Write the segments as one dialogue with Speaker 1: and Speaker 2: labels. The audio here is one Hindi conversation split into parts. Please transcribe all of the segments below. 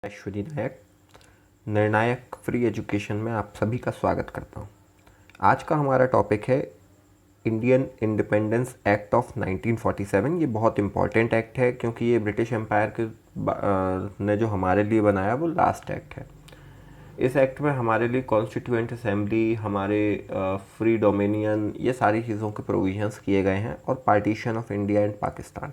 Speaker 1: अश्वनी नायक निर्णायक फ्री एजुकेशन में आप सभी का स्वागत करता हूँ। आज का हमारा टॉपिक है इंडियन इंडिपेंडेंस एक्ट ऑफ 1947। ये बहुत इम्पॉर्टेंट एक्ट है क्योंकि ये ब्रिटिश एम्पायर के ने जो हमारे लिए बनाया वो लास्ट एक्ट है। इस एक्ट में हमारे लिए कॉन्स्टिट्यूएंट असेंबली, हमारे फ्री डोमिनियन, ये सारी चीज़ों के प्रोविजंस किए गए हैं और partition of India and Pakistan.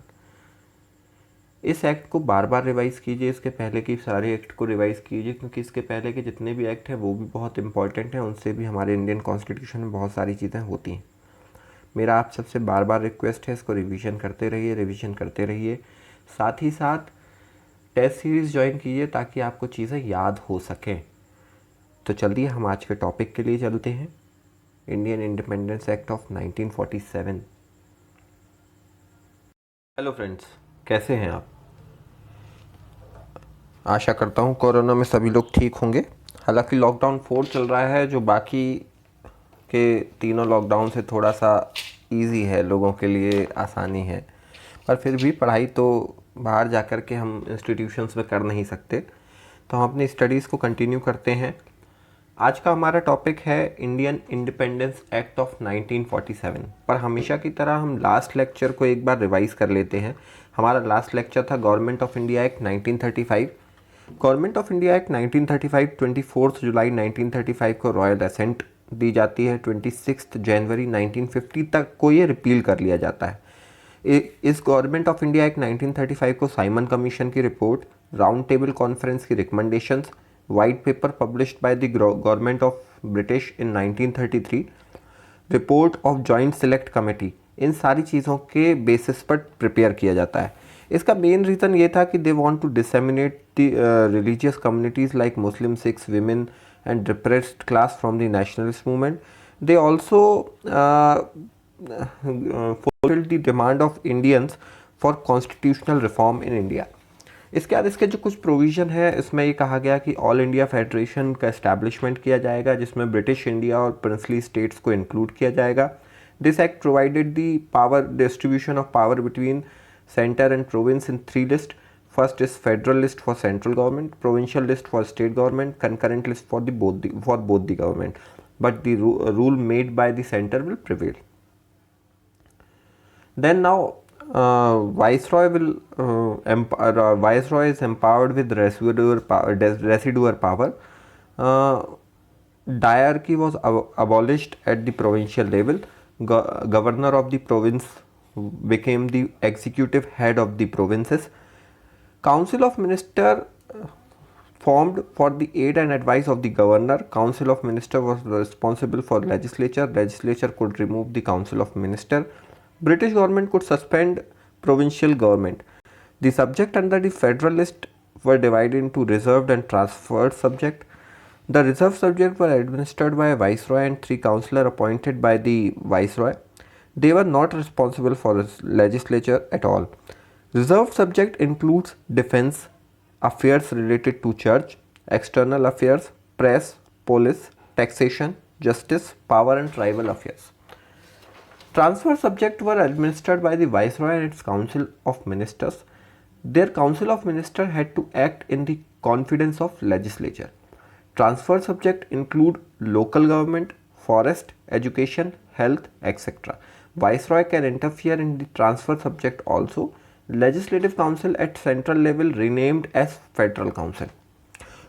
Speaker 1: इस एक्ट को बार बार रिवाइज़ कीजिए, इसके पहले की सारे एक्ट को रिवाइज़ कीजिए क्योंकि इसके पहले के जितने भी एक्ट हैं वो भी बहुत इंपॉर्टेंट हैं। उनसे भी हमारे इंडियन कॉन्स्टिट्यूशन में बहुत सारी चीज़ें होती हैं। मेरा आप सबसे बार बार रिक्वेस्ट है, इसको रिवीजन करते रहिए। साथ ही साथ टेस्ट सीरीज़ ज्वाइन कीजिए ताकि आपको चीज़ें याद हो सकें। तो चलिए हम आज के टॉपिक के लिए चलते हैं। Indian independence act of 1947। Hello friends, कैसे हैं आप? आशा करता हूँ कोरोना में सभी लोग ठीक होंगे। हालांकि लॉकडाउन 4 चल रहा है जो बाकी के तीनों लॉकडाउन से थोड़ा सा इजी है, लोगों के लिए आसानी है, पर फिर भी पढ़ाई तो बाहर जाकर के हम इंस्टीट्यूशंस में कर नहीं सकते, तो हम अपनी स्टडीज़ को कंटिन्यू करते हैं। आज का हमारा टॉपिक है इंडियन इंडिपेंडेंस एक्ट ऑफ 1947। पर हमेशा की तरह हम लास्ट लेक्चर को एक बार रिवाइज़ कर लेते हैं। हमारा लास्ट लेक्चर था government of India act 1935। Government of India act 1935 24 जुलाई 1935 को रॉयल असेंट दी जाती है। 26 जनवरी 1950 तक को ये रिपील कर लिया जाता है। इस गवर्नमेंट ऑफ इंडिया एक्ट 1935 को साइमन कमीशन की रिपोर्ट, राउंड टेबल कॉन्फ्रेंस की recommendations, white paper published by the government of British in 1933, report of joint select committee, इन सारी चीज़ों के बेसिस पर प्रिपेयर किया जाता है। इसका मेन रीज़न ये था कि they want to disseminate the religious communities like Muslim, Sikhs, women and depressed class from the nationalist movement. They also fulfilled the demand of Indians for constitutional reform in India। इसके बाद इसके जो कुछ प्रोविज़न है, इसमें ये कहा गया कि ऑल इंडिया फेडरेशन का एस्टैब्लिशमेंट किया जाएगा जिसमें ब्रिटिश इंडिया और प्रिंसली स्टेट्स को इंक्लूड किया जाएगा। This act provided the power distribution of power between centre and province in 3 list. First is federal list for central government, provincial list for state government, concurrent list for both the government, but the rule made by the center will prevail. Then now Viceroy is empowered with residual power. Diarchy was abolished at the provincial level. Governor of the province became the executive head of the provinces. Council of Minister formed for the aid and advice of the governor. Council of Minister was responsible for legislature. Legislature could remove the Council of Minister. British government could suspend provincial government. The subject under the federal list were divided into reserved and transferred subject. The reserved subject were administered by a viceroy and 3 councillors appointed by the viceroy. They were not responsible for legislature at all. Reserved subject includes defense, affairs related to church, external affairs, press, police, taxation, justice, power and tribal affairs. Transfer subjects were administered by the Viceroy and its Council of Ministers. Their Council of Ministers had to act in the confidence of legislature. Transfer subjects include local government, forest, education, health, etc. Viceroy can interfere in the transfer subject also. Legislative Council at central level renamed as Federal Council.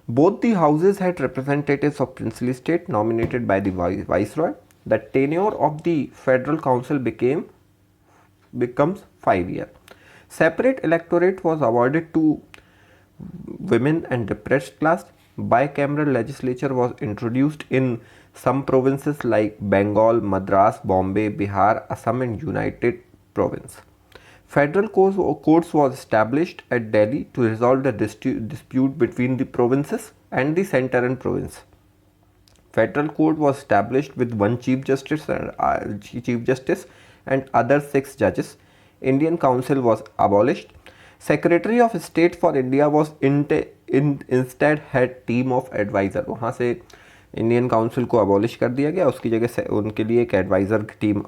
Speaker 1: Both the houses had representatives of princely state nominated by the Viceroy. The tenure of the Federal Council becomes 5 years. Separate electorate was awarded to women and depressed class. Bicameral legislature was introduced in some provinces like Bengal, Madras, Bombay, Bihar, Assam and United Province. Federal courts was established at Delhi to resolve the dispute between the provinces and the center and province. Federal court was established with 1 Chief Justice and other 6 judges. Indian Council was abolished. Secretary of State for India was instead had team of advisor. वहाँ से इंडियन काउंसिल को अबॉलिश कर दिया गया, उसकी जगह से उनके लिए एक एडवाइज़र की टीम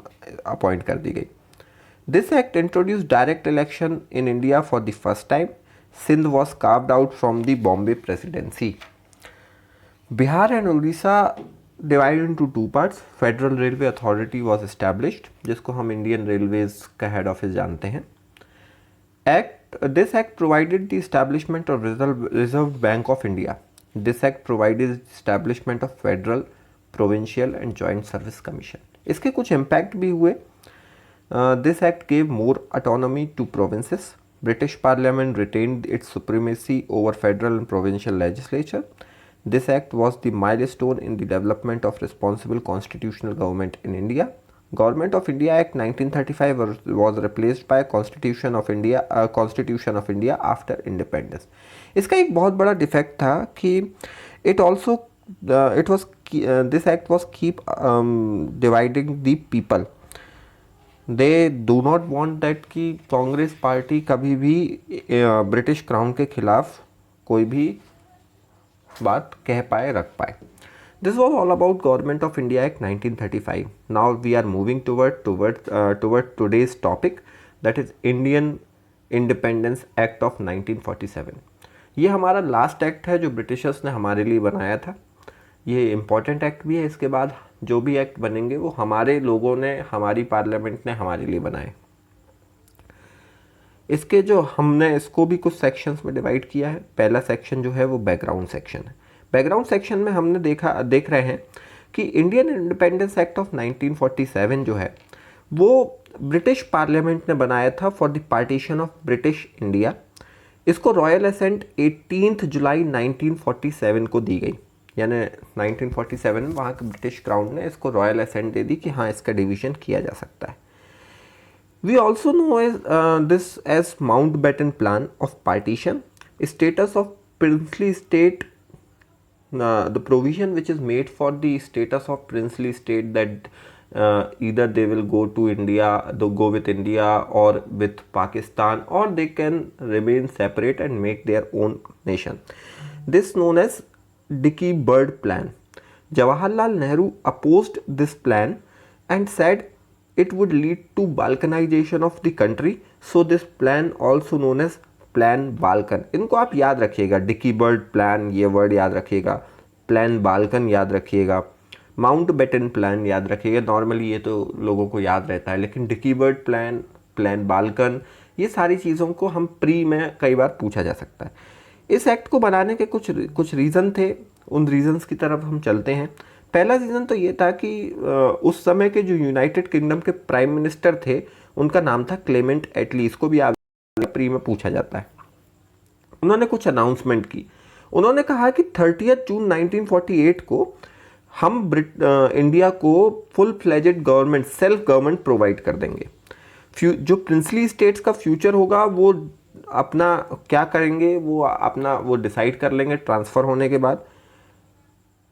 Speaker 1: अपॉइंट कर दी गई. This act introduced direct election in India for the first time. Sindh was carved out from the Bombay Presidency. Bihar and Odisha divided into two parts. Federal Railway Authority was established, जिसको हम Indian Railways का head office जानते हैं. This act provided the establishment of Reserve Bank of India. This act provided the establishment of Federal, Provincial and Joint Service Commission. इसके कुछ impact भी हुए. This act gave more autonomy to provinces. British Parliament retained its supremacy over federal and provincial legislature. This act was the milestone in the development of responsible constitutional government in India. Government of India Act 1935 was replaced by Constitution of India after independence. इसका एक बहुत बड़ा डिफेक्ट था कि this act was keep dividing the people. They do not want that कि कांग्रेस पार्टी कभी भी ब्रिटिश क्राउन के खिलाफ कोई भी बात कह पाए, रख पाए. This was all about Government of India Act 1935. Now we are moving toward today's topic, that is Indian Independence Act of 1947. ये हमारा लास्ट एक्ट है जो ब्रिटिशर्स ने हमारे लिए बनाया था. ये इम्पॉर्टेंट एक्ट भी है. इसके बाद जो भी एक्ट बनेंगे वो हमारे लोगों ने, हमारी पार्लियामेंट ने हमारे लिए बनाए. इसके जो हमने इसको भी कुछ सेक्शंस में डिवाइड किया है. पहला सेक्शन जो है वो बैकग्राउंड सेक्शन है. बैकग्राउंड सेक्शन में हमने देख रहे हैं कि इंडियन इंडिपेंडेंस एक्ट ऑफ 1947 जो है वो ब्रिटिश पार्लियामेंट ने बनाया था for the partition of British India. इसको रॉयल असेंट 18 जुलाई 1947 को दी गई. यानी 1947 में वहाँ के ब्रिटिश क्राउन ने इसको रॉयल असेंट दे दी कि हाँ इसका डिवीजन किया जा सकता है. We also know this as Mountbatten plan of partition. Status of princely state, the provision which is made for the status of princely state, that either they will go to India, they go with India or with Pakistan, or they can remain separate and make their own nation. This known as Dickey Bird plan. Jawaharlal Nehru opposed this plan and said it would lead to balkanization of the country. So this plan also known as plan Balkan. इनको आप याद रखिएगा. डिकी बर्ड प्लान, ये वर्ड याद रखिएगा. प्लान बाल्कन याद रखिएगा. माउंटबेटन प्लान याद रखिएगा. नॉर्मली ये तो लोगों को याद रहता है, लेकिन Dickie Bird plan, plan Balkan, ये सारी चीज़ों को हम प्री में कई बार पूछा जा सकता है. इस एक्ट को बनाने के कुछ रीज़न थे. उन रीज़न्स की तरफ हम चलते हैं. पहला रीज़न तो ये था कि उस समय के जो यूनाइटेड किंगडम के प्राइम मिनिस्टर थे उनका नाम था क्लेमेंट एटली. इसको भी आप प्री में पूछा जाता है. उन्होंने कुछ अनाउंसमेंट की. उन्होंने कहा कि 30 जून 1948 को हम इंडिया को full fledged government, self government provide कर देंगे. जो प्रिंसली स्टेट्स का फ्यूचर होगा वो अपना क्या करेंगे, वो डिसाइड कर लेंगे ट्रांसफ़र होने के बाद.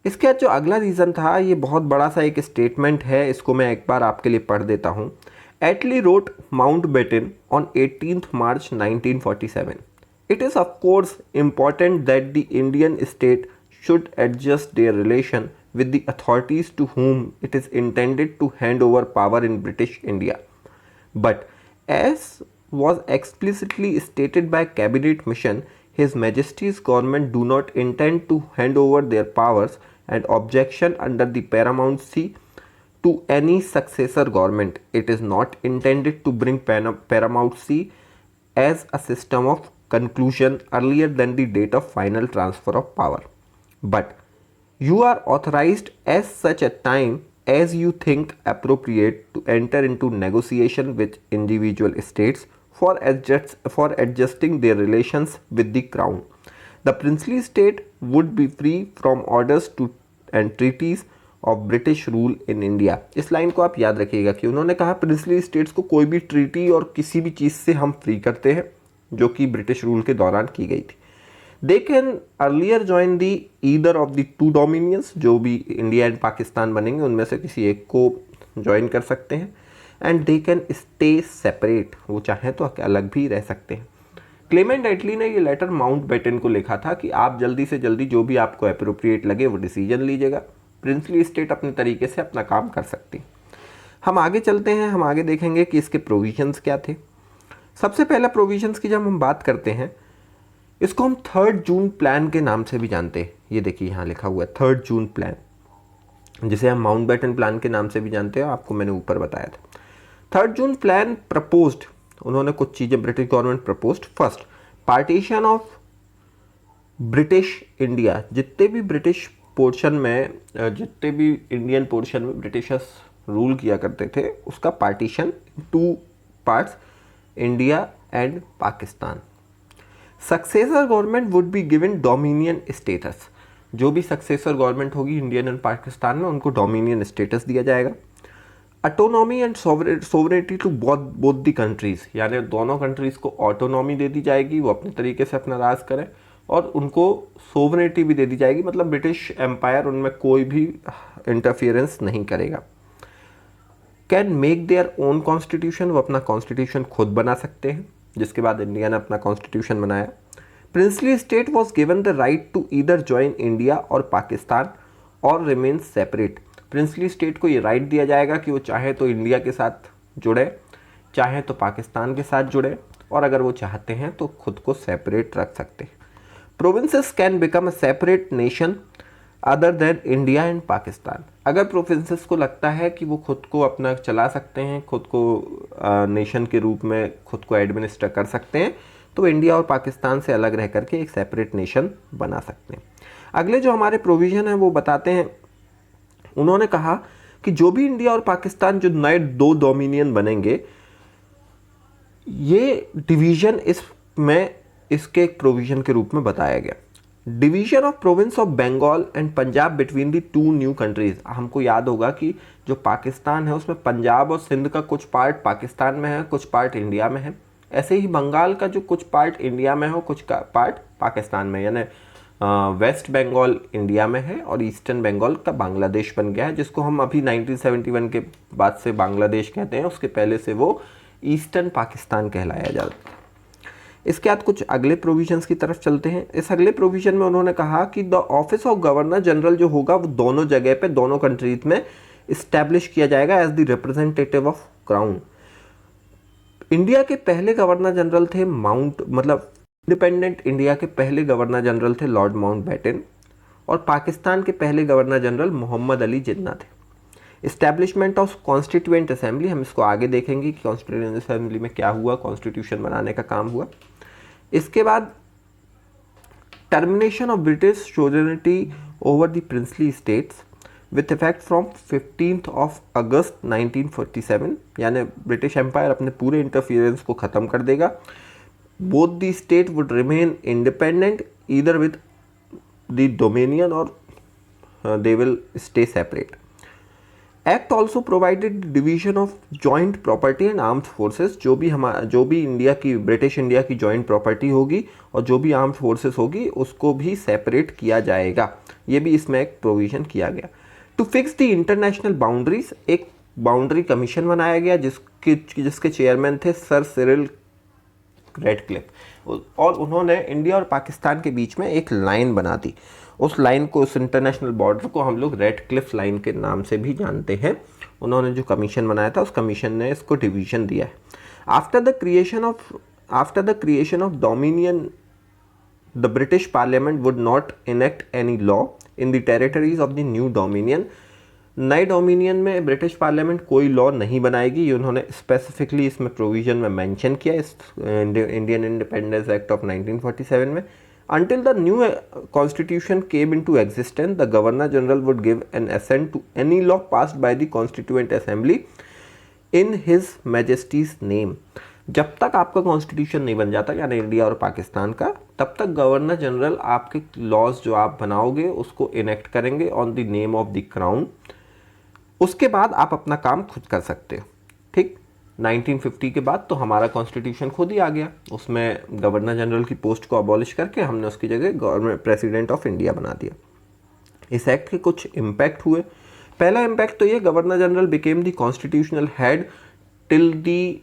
Speaker 1: इसके बाद जो अगला रीज़न था, ये बहुत बड़ा सा एक स्टेटमेंट है. इसको मैं एक बार आपके लिए पढ़ देता हूँ. Attlee wrote Mountbatten on 18th March 1947. It is of course important that the Indian state should adjust their relation with the authorities to whom it is intended to hand over power in British India. But as was explicitly stated by Cabinet Mission, His Majesty's government do not intend to hand over their powers and objection under the paramountcy to any successor government. It is not intended to bring paramountcy as a system of conclusion earlier than the date of final transfer of power. But you are authorized as such a time as you think appropriate to enter into negotiation with individual states for adjusting their relations with the crown. The princely state would be free from orders to and treaties of British rule in India. इस लाइन को आप याद रखिएगा कि उन्होंने कहा प्रिंसली स्टेट्स को कोई भी ट्रीटी और किसी भी चीज़ से हम फ्री करते हैं जो कि ब्रिटिश रूल के दौरान की गई थी. They can earlier join the either of the two dominions. जो भी इंडिया एंड पाकिस्तान बनेंगे उनमें से किसी एक को ज्वाइन कर सकते हैं. And they can stay separate. वो चाहें तो अलग भी रह सकते हैं. क्लेमेंट एटली ने ये लेटर माउंटबेटन को लिखा था कि आप जल्दी से जल्दी जो भी आपको अप्रोप्रिएट लगे वो डिसीजन लीजिएगा. प्रिंसली स्टेट अपने तरीके से अपना काम कर सकती. हम आगे चलते हैं. हम आगे देखेंगे कि इसके प्रोविजंस क्या थे. सबसे पहला प्रोविजंस की जब हम बात करते हैं इसको हम 3 जून प्लान के नाम से भी जानते हैं। ये देखिए यहाँ लिखा हुआ है 3 जून प्लान, जिसे हम माउंटबेटन प्लान के नाम से भी जानते हैं, आपको मैंने ऊपर बताया था। 3 जून प्लान प्रपोज्ड, उन्होंने कुछ चीज़ें British government proposed. First, partition of British India, जितने भी ब्रिटिश पोर्शन में, जितने भी इंडियन पोर्शन में ब्रिटिशर्स रूल किया करते थे, उसका partition 2 parts, India and Pakistan. Successor government would be given dominion status, जो भी सक्सेसर गवर्नमेंट होगी इंडियन एंड पाकिस्तान में, उनको डोमिनियन स्टेटस दिया जाएगा। Autonomy and sovereignty to both the countries, यानी दोनों कंट्रीज़ को ऑटोनॉमी दे दी जाएगी, वो अपने तरीके से अपना राज करें, और उनको सोवरेनिटी भी दे दी जाएगी, मतलब ब्रिटिश एम्पायर उनमें कोई भी इंटरफियरेंस नहीं करेगा। Can make their own constitution, वो अपना कॉन्स्टिट्यूशन खुद बना सकते हैं, जिसके बाद इंडिया ने अपना कॉन्स्टिट्यूशन बनाया। Princely state was given the right to either join India और पाकिस्तान और रिमेन सेपरेट। प्रिंसली स्टेट को ये राइट दिया जाएगा कि वो चाहे तो इंडिया के साथ जुड़े, चाहे तो पाकिस्तान के साथ जुड़े, और अगर वो चाहते हैं तो खुद को सेपरेट रख सकते हैं। Provinces can become a separate nation other than India and Pakistan. अगर प्रोविंसेस को लगता है कि वो खुद को अपना चला सकते हैं, खुद को नेशन के रूप में खुद को एडमिनिस्टर कर सकते हैं, तो इंडिया और पाकिस्तान से अलग रह करके एक सेपरेट नेशन बना सकते हैं। अगले जो हमारे प्रोविज़न हैं वो बताते हैं, उन्होंने कहा कि जो भी इंडिया और पाकिस्तान जो नए 2 डोमिनियन बनेंगे, ये डिवीज़न इसमें इसके एक प्रोविज़न के रूप में बताया गया। Division of province of Bengal and Punjab between the 2 new countries. हमको याद होगा कि जो पाकिस्तान है उसमें पंजाब और सिंध का कुछ पार्ट पाकिस्तान में है, कुछ पार्ट इंडिया में है। ऐसे ही बंगाल का जो कुछ पार्ट इंडिया में हो, कुछ का पार्ट पाकिस्तान में, यानी वेस्ट बंगाल इंडिया में है और ईस्टर्न बंगाल का बांग्लादेश बन गया है, जिसको हम अभी 1971 के बाद से बांग्लादेश कहते हैं। उसके पहले से वो ईस्टर्न पाकिस्तान कहलाया जाता है। इसके बाद कुछ अगले प्रोविजंस की तरफ चलते हैं। इस अगले प्रोविजन में उन्होंने कहा कि the office of governor general जो होगा वो दोनों जगह पे, दोनों कंट्रीज में इस्टेब्लिश किया जाएगा as the representative of crown. India के पहले गवर्नर जनरल थे इंडिपेंडेंट इंडिया के पहले गवर्नर जनरल थे लॉर्ड माउंटबेटन, और पाकिस्तान के पहले गवर्नर जनरल मोहम्मद अली जिन्ना थे। इस्टेब्लिशमेंट ऑफ कॉन्स्टिट्यूएंट असेंबली, हम इसको आगे देखेंगे कि कॉन्स्टिट्यूएंट असेंबली में क्या हुआ, कॉन्स्टिट्यूशन बनाने का काम हुआ। इसके बाद termination of British sovereignty over the princely states with effect from 15 अगस्त 1947, यानी ब्रिटिश एम्पायर अपने पूरे इंटरफियरेंस को ख़त्म कर देगा। Both the state would remain independent either with the dominion और they will stay separate. Act also provided division of joint property and armed forces, जो भी इंडिया की, ब्रिटिश इंडिया की जॉइंट प्रॉपर्टी होगी और जो भी आर्म्ड फोर्सेस होगी उसको भी सेपरेट किया जाएगा। ये भी इसमें एक प्रोविजन किया गया। To fix the international boundaries, एक बाउंड्री कमीशन बनाया गया जिसके चेयरमैन थे सर सिरिल रेडक्लिफ, और उन्होंने इंडिया और पाकिस्तान के बीच में एक लाइन बना दी। उस लाइन को, उस इंटरनेशनल बॉर्डर को हम लोग रेडक्लिफ लाइन के नाम से भी जानते हैं। उन्होंने जो कमीशन बनाया था उस कमीशन ने इसको डिवीजन दिया है। After the creation of dominion the British parliament would not enact any law in the territories of the new dominion. नए डोमिनियन में ब्रिटिश पार्लियामेंट कोई लॉ नहीं बनाएगी, ये उन्होंने स्पेसिफिकली इसमें प्रोविजन में मेंशन किया इस इंडियन इंडिपेंडेंस एक्ट ऑफ 1947 में। Until the new constitution came into existence, the Governor General would give an assent to any law passed by the Constituent Assembly in His Majesty's name. जब तक आपका कॉन्स्टिट्यूशन नहीं बन जाता, यानी इंडिया और पाकिस्तान का, तब तक गवर्नर जनरल आपके लॉज जो आप बनाओगे उसको इनेक्ट करेंगे on the name of the crown. उसके बाद आप अपना काम खुद कर सकते हो। ठीक, 1950 के बाद तो हमारा कॉन्स्टिट्यूशन खुद ही आ गया, उसमें गवर्नर जनरल की पोस्ट को अबॉलिश करके हमने उसकी जगह गवर्नमेंट प्रेसिडेंट ऑफ इंडिया बना दिया। इस एक्ट के कुछ इम्पैक्ट हुए। पहला इम्पैक्ट तो ये, governor general became the constitutional head till the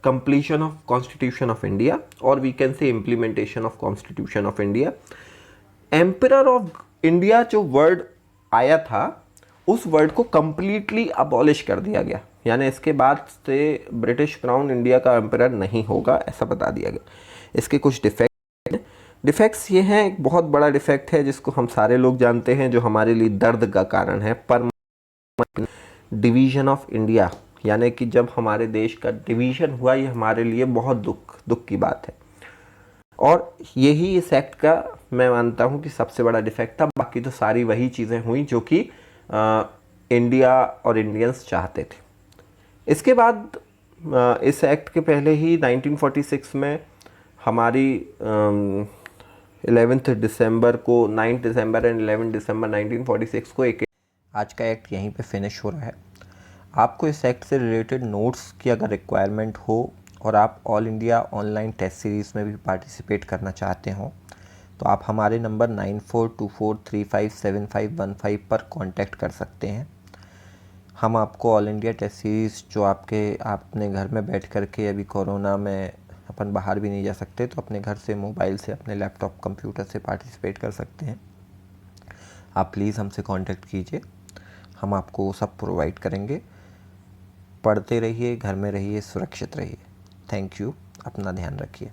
Speaker 1: completion of constitution of India, और we can say implementation of constitution of India. Emperor of India जो वर्ड आया था, उस वर्ड को कंप्लीटली अबॉलिश कर दिया गया, यानी इसके बाद से ब्रिटिश क्राउन इंडिया का एम्परर नहीं होगा, ऐसा बता दिया गया। इसके कुछ डिफेक्ट। डिफेक्ट्स ये हैं, एक बहुत बड़ा डिफेक्ट है जिसको हम सारे लोग जानते हैं, जो हमारे लिए दर्द का कारण है, पर डिवीज़न ऑफ इंडिया, यानी कि जब हमारे देश का डिवीज़न हुआ, ये हमारे लिए बहुत दुख की बात है। और यही इस एक्ट का मैं मानता हूँ कि सबसे बड़ा डिफेक्ट था। बाकी तो सारी वही चीज़ें हुई जो कि इंडिया और इंडियंस चाहते थे। इसके बाद इस एक्ट के पहले ही 1946 में हमारी 11 दिसंबर को 9 दिसंबर एंड 11 दिसंबर 1946 को एक, आज का एक्ट यहीं पे फिनिश हो रहा है। आपको इस एक्ट से रिलेटेड नोट्स की अगर रिक्वायरमेंट हो और आप all India online test series में भी पार्टिसिपेट करना चाहते हो तो आप हमारे नंबर 9424357515 पर कांटेक्ट कर सकते हैं। हम आपको ऑल इंडिया टेस्ट सीरीज़ जो आप अपने घर में बैठ कर के, अभी कोरोना में अपन बाहर भी नहीं जा सकते, तो अपने घर से, मोबाइल से, अपने लैपटॉप कंप्यूटर से पार्टिसिपेट कर सकते हैं। आप प्लीज़ हमसे कांटेक्ट कीजिए, हम आपको सब प्रोवाइड करेंगे। पढ़ते रहिए, घर में रहिए, सुरक्षित रहिए। थैंक यू, अपना ध्यान रखिए।